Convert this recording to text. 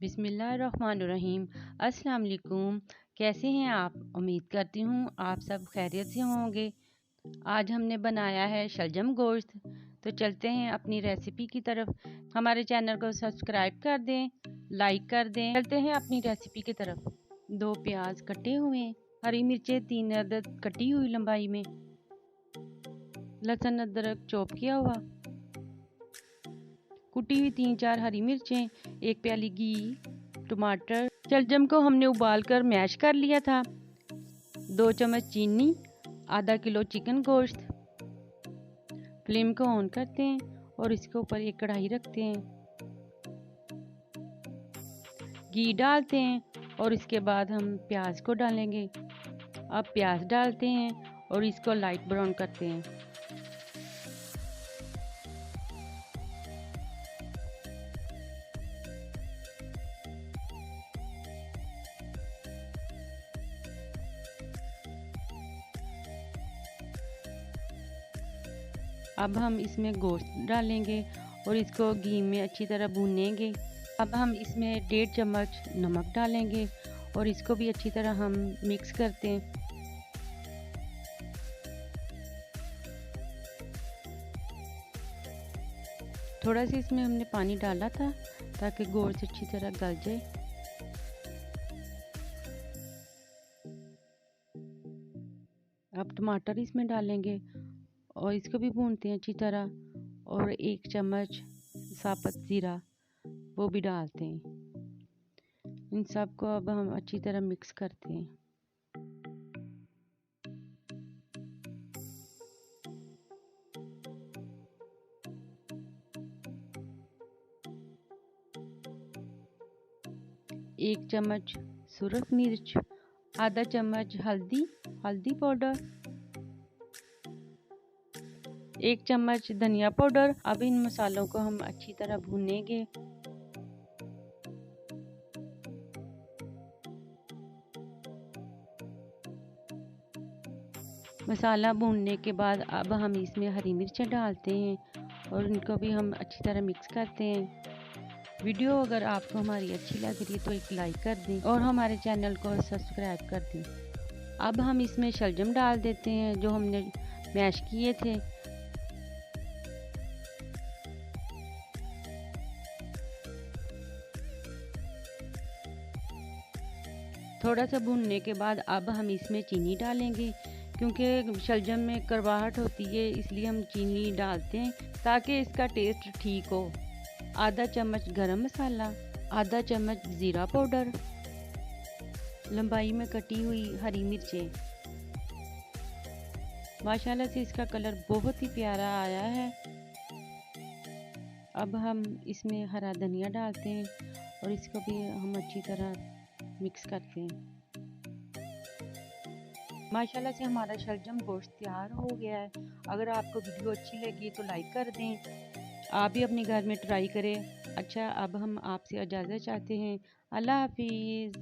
बिस्मिल्लाहिर्रहमानिर्रहीम। अस्सलाम वालेकुम। कैसे हैं आप? उम्मीद करती हूँ आप सब खैरियत से होंगे। आज हमने बनाया है शलजम गोश्त। तो चलते हैं अपनी रेसिपी की तरफ। हमारे चैनल को सब्सक्राइब कर दें, लाइक कर दें। चलते हैं अपनी रेसिपी की तरफ। 2 प्याज कटे हुए, हरी मिर्चें 3 अदद कटी हुई लंबाई में, लहसुन अदरक चॉप किया हुआ, कुटी हुई 3-4 हरी मिर्चें, 1 प्याली घी, टमाटर। शलजम को हमने उबाल कर मैश कर लिया था। 2 चम्मच चीनी, आधा किलो चिकन गोश्त। फ्लेम को ऑन करते हैं और इसके ऊपर एक कढ़ाई रखते हैं। घी डालते हैं और इसके बाद हम प्याज को डालेंगे। अब प्याज डालते हैं और इसको लाइट ब्राउन करते हैं। अब हम इसमें गोश्त डालेंगे और इसको घी में अच्छी तरह भूनेंगे। अब हम इसमें 1.5 चम्मच नमक डालेंगे और इसको भी अच्छी तरह हम मिक्स करते हैं। थोड़ा सा इसमें हमने पानी डाला था ताकि गोश्त अच्छी तरह गल जाए। अब टमाटर इसमें डालेंगे और इसको भी भूनते हैं अच्छी तरह। और 1 चम्मच साबुत ज़ीरा वो भी डालते हैं। इन सब को अब हम अच्छी तरह मिक्स करते हैं। एक चम्मच सुरख मिर्च, आधा चम्मच हल्दी पाउडर, 1 चम्मच धनिया पाउडर। अब इन मसालों को हम अच्छी तरह भूनेंगे। मसाला भूनने के बाद अब हम इसमें हरी मिर्चें डालते हैं और इनको भी हम अच्छी तरह मिक्स करते हैं। वीडियो अगर आपको हमारी अच्छी लग रही है तो एक लाइक कर दें और हमारे चैनल को सब्सक्राइब कर दें। अब हम इसमें शलजम डाल देते हैं जो हमने मैश किए थे। थोड़ा सा भूनने के बाद अब हम इसमें चीनी डालेंगे। क्योंकि शलजम में कड़वाहट होती है इसलिए हम चीनी डालते हैं ताकि इसका टेस्ट ठीक हो। आधा चम्मच गरम मसाला, आधा चम्मच ज़ीरा पाउडर, लंबाई में कटी हुई हरी मिर्चें। माशाल्लाह से इसका कलर बहुत ही प्यारा आया है। अब हम इसमें हरा धनिया डालते हैं और इसको भी हम अच्छी तरह मिक्स करते हैं। माशाल्लाह से हमारा शलजम गोश्त तैयार हो गया है। अगर आपको वीडियो अच्छी लगी तो लाइक कर दें। आप भी अपने घर में ट्राई करें। अच्छा, अब हम आपसे इजाज़त चाहते हैं। अल्लाह हाफिज़।